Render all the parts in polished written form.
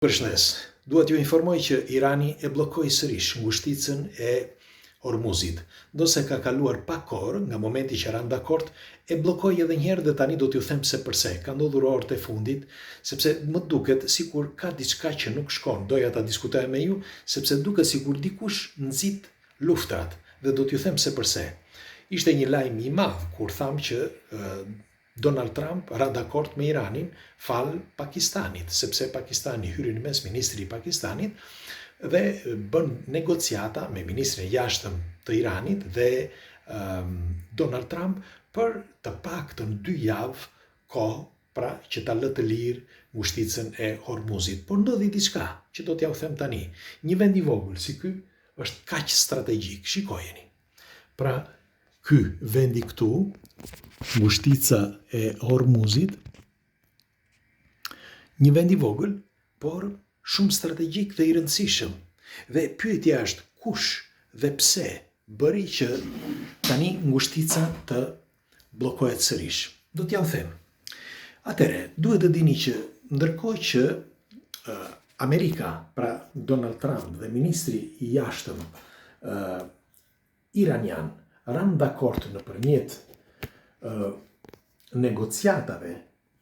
Përshëndes, dua t'ju informoj që Irani e bllokoi sërish ngushticën e Hormuzit. Ndosë ka kaluar pak kohë nga momenti që ran dakord, e bllokoi edhe një herë dhe tani do t'ju them se përse. Ka ndodhur orët e fundit, sepse më duket sikur ka diçka që nuk shkon. Doja ta diskutoja me ju, sepse duket sikur dikush nxit luftrat dhe do t'ju them se përse. Ishte një lajm i madh kur tham që Donald Trump ra dakord me Iranin fal Pakistanit, sepse Pakistani hyri në mes, ministri i Pakistanit, dhe bën negociata me ministrin e jashtëm të Iranit dhe Donald Trump për të paktën 2 javë kohë pra që ta lë të lirë ngushticën e Hormuzit. Por ndodhi diçka që do t'ja u them tani. Një vend i vogël si ky është kaq strategjik. Shikojeni. Pra, ky vendi këtu, ngushtica e Hormuzit, një vend i vogël, por shumë strategjik dhe i rëndësishëm. Dhe pyetja është kush dhe pse bëri që tani ngushtica të bllokohet sërish. Do t'ja u them. Atëre, duhet të dini që ndërkohë që Amerika, pra Donald Trump dhe ministri i jashtëm iranian ran dakord nëpërmjet negociatave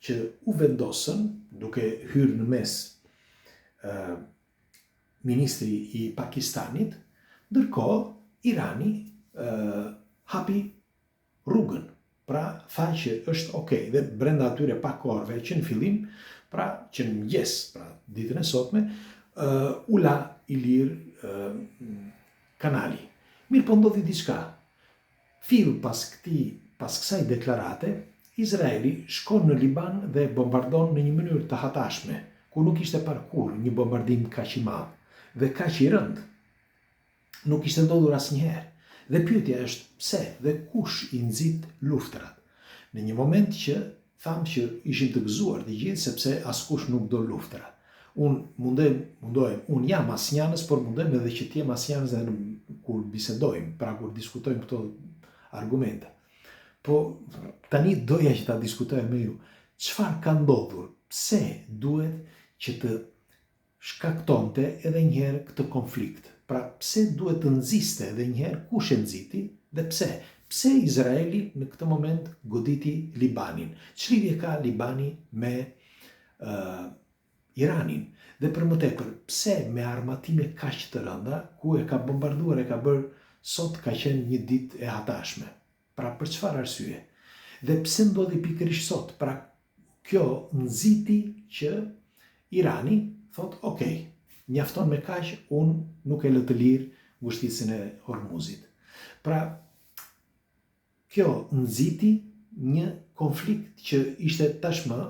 që u vendosën duke hyrë në mes ministri i Pakistanit, ndërkohë Irani hapi rrugën. Pra tha që është okay dhe brenda atyre pak orëve që në fillim, pra që në mëngjes, pra ditën e sotme, u la i lirë kanali. Mirë po ndodhi diçka. Pas kësaj deklarate, Izraeli shkon në Liban dhe bombardon në një mënyrë të hatashme, ku nuk ishte parkur një bombardim kaq i madh dhe kaq i rënd. Nuk ishte ndodhur asnjëherë. Dhe pyetja është pse dhe kush i nxit luftrat. Në një moment që tham që ishim të gëzuar të gjithë sepse askush nuk do luftra. Unë jam asnjanës, por mundem edhe që t'jem asnjanës edhe kur bisedojmë, pra kur diskutojmë këto argumente. Po tani doja që ta diskutoja me ju. Çfarë ka ndodhur? Pse duhet që të shkaktonte edhe njëherë këtë konflikt? Pra pse duhet të nxiste edhe njëherë, kush e nxiti dhe pse? Pse Izraeli në këtë moment goditi Libanin? Ç'lidhje ka Libani me Iranin? Dhe për më tepër, pse me armatime kaq të rënda, ku e ka bombarduar, e ka bërë sot ka qenë një ditë e hatashme? Pra për çfarë arsye? Dhe pse ndodhi pikërisht sot? Pra kjo nxiti që Irani thot, okay, mjafton me kaq, unë nuk e lë të lirë ngushticën e Hormuzit. Pra kjo nxiti një konflikt që ishte tashmë,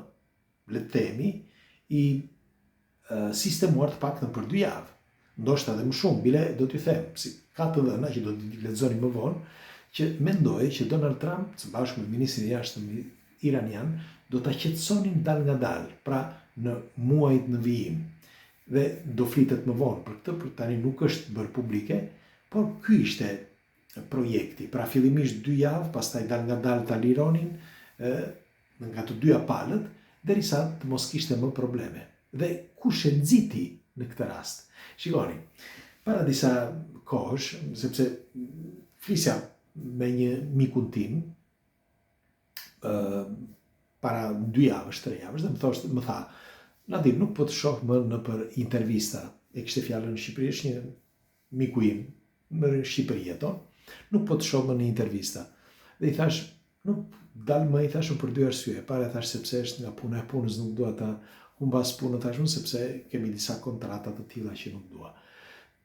le të themi, i sistemuar të paktën për 2 javë. Ndoshta edhe më shumë, bile do t'ju them, si ka të dhëna që do t'i lexoni më vonë, që mendoj që Donald Trump, së bashku me ministrin e jashtëm iranian, do ta qetësonin dal nga dal, pra në muajt në vijim. Dhe do flitet më vonë për këtë, për tani nuk është bërë publike, por ky ishte projekti. Pra fillimisht 2 javë, pastaj dal nga dal ta lironin nga të dyja palët, derisa të mos kishte më probleme. Dhe kush e nxiti në këtë rast? Shikoni, para disa kohësh, sepse flisja me një mikun tim, para 2 javësh, 3 javësh, dhe më tha, Nadir, nuk po të shoh më në për intervista, e kishte fjalën në Shqipëri, është një miku im, në Shqipëri jeton, nuk po të shoh më në intervista. Dhe i thash, nuk dal më, i thash për 2 arsye. Para thash sepse është nga puna e punës, nuk dua ta humbas punën, thash unë sepse kemi disa kontrata të tilla që nuk dua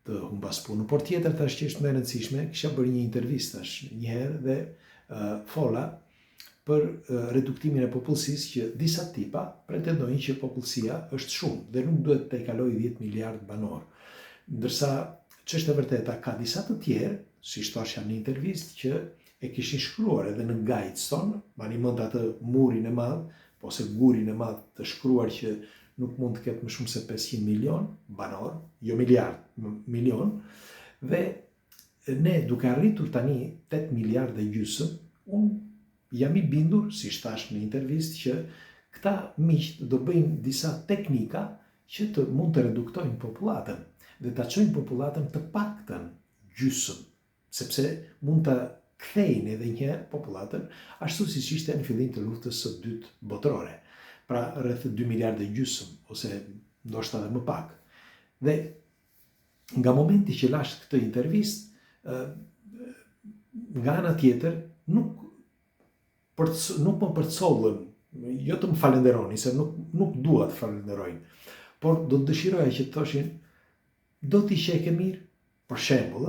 të humbas punën. Por tjetër thash që është më e rëndësishme, kisha bërë një intervistash një herë dhe fola për reduktimin e popullsisë që disa tipa pretendojnë që popullsia është shumë dhe nuk duhet të kalojë 10 miliard banor. Ndërsa ç'është e vërteta ka disa të tjerë, si thosha në intervistë, që e kishin shkruar edhe në Guidestone, mani mend atë murin e madh, ose gurin e madh të shkruar që nuk mund të ketë më shumë se 500 milion banor, jo miliard, milion, dhe ne duke arritur tani 8 miliard dhe gjysmë, unë jam i bindur, si thash në intervistë, që këta miq do bëjnë disa teknika që të mund të reduktojnë popullatën dhe të çojnë popullatën të paktën gjysmë, sepse mund të kthejnë edhe njëherë popullatën ashtu siç ishte në fillim të luftës së dytë botërore, pra rreth 2 miliardë gjysmë ose ndoshta edhe më pak. Dhe nga momenti që lash këtë intervistë, nga ana tjetër nuk më përcollën, jo të më falenderoni, se nuk dua të falenderojnë, por do të dëshiroja që të thoshin do t'i qeke mirë, për shembull,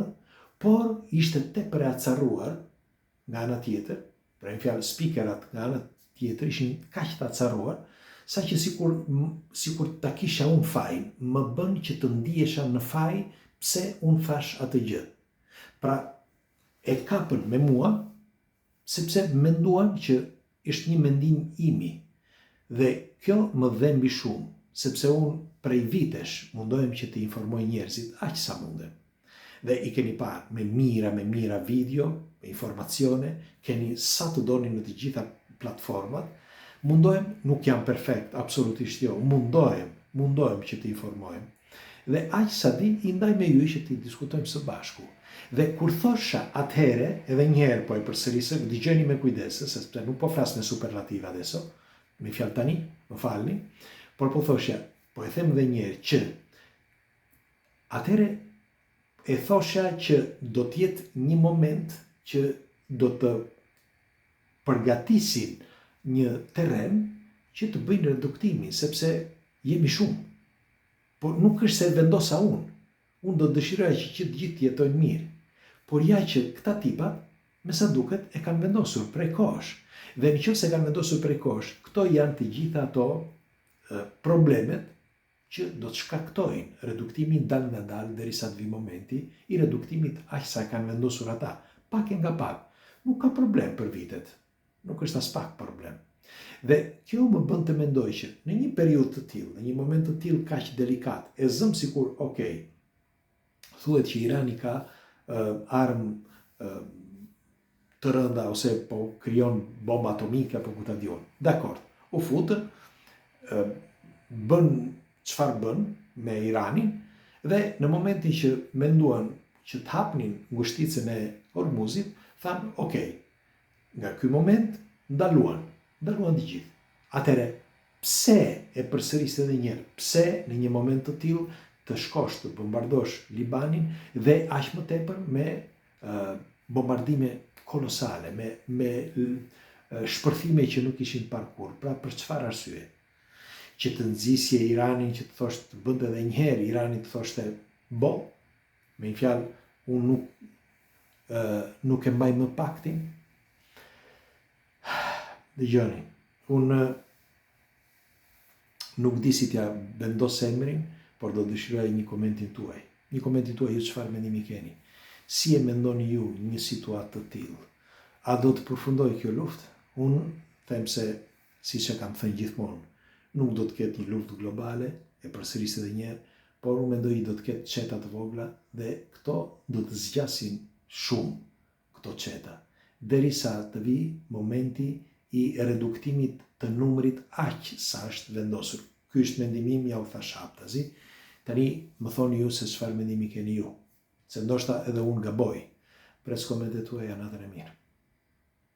por ishte tepër e acarruar nga ana tjetër, pra në fjalë speakerat nga ana tjetër ishin kaq të acarruar, sa që sikur ta kisha unë fajin, më bën që të ndihesha në faj pse unë thash atë gjë. Pra e kapën me mua, sepse menduan që është një mendim imi. Dhe kjo më dhembi shumë, sepse unë prej vitesh mundohem që të informoj njerëzit aq sa mundem. Dhe i keni parë me mira video, me informacione, keni sa të doni në të gjitha platformat. Mundohem, nuk jam perfekt, absolutisht jo, mundohem që të informojmë. Dhe aq sa di, i ndaj me ju që të diskutojmë së bashku. Dhe kur thosha atëhere, edhe njëherë po e përsërisë, dëgjoni me kujdes, sepse nuk po flas me superlativa adesso, me fjalë tani, më falni, por po thosha, po e them edhe njëherë që atëhere e thosha që do të jetë një moment që do të përgatisin një terren që të bëjnë reduktimin, sepse jemi shumë. Por nuk është se vendosa unë. Unë do dëshiroja që të gjithë jetojnë mirë. Por ja që këta tipat, me sa duket, e kanë vendosur prej kohësh. Dhe nëse kanë vendosur prej kohësh, këto janë të gjitha ato problemet që do të shkaktojnë reduktimin dal nga dal derisa të vi momenti i reduktimit aq sa kanë vendosur ata. Pak e nga pak. Nuk ka problem për vitet. Nuk është as pak problem. Dhe kjo më bën të mendoj që në një periudhë të tillë, në një moment të tillë kaq delikat, e zëm sikur, thuhet që Irani ka armë të rënda ose po krijon bomba atomike apo ku ta diun. Dakor, u futën, bën çfarë bën me Iranin dhe në momentin që menduan që të hapnin ngushticën e Hormuzit, thanë, nga ky moment ndaluan të gjithë. Atëre, pse e përsëris edhe njerë? Pse në një moment të tillë të shkosh të bombardosh Libanin dhe aq më tepër me bombardime kolosale, me shpërthime që nuk ishin parkur. Pra për çfarë arsye? Që të nxisje Iranin, që të thoshte të bënte edhe një herë, Irani të thoshte me një fjalë, unë nuk e mbaj më paktin. Dëgjoni, unë nuk di si t'ja vendos emrin, por do dëshiroj një komentin tuaj. Një komentin tuaj ju çfarë mendimi keni? Si e mendoni ju një situatë të tillë? A do të përfundoj kjo luftë? Unë them se, siç e kam thënë gjithmonë, nuk do të ketë një luftë globale, e përsëris edhe një herë, por unë mendoj do të ketë çeta të vogla dhe këto do të zgjasin shumë këto çeta, derisa të vi momenti i reduktimit të numrit aq sa është vendosur. Ky është mendimi im, ja u thash haptazi. Tani më thoni ju se çfarë mendimi keni ju. Se ndoshta edhe unë gaboj. Pres komentet tuaja, natën e mirë.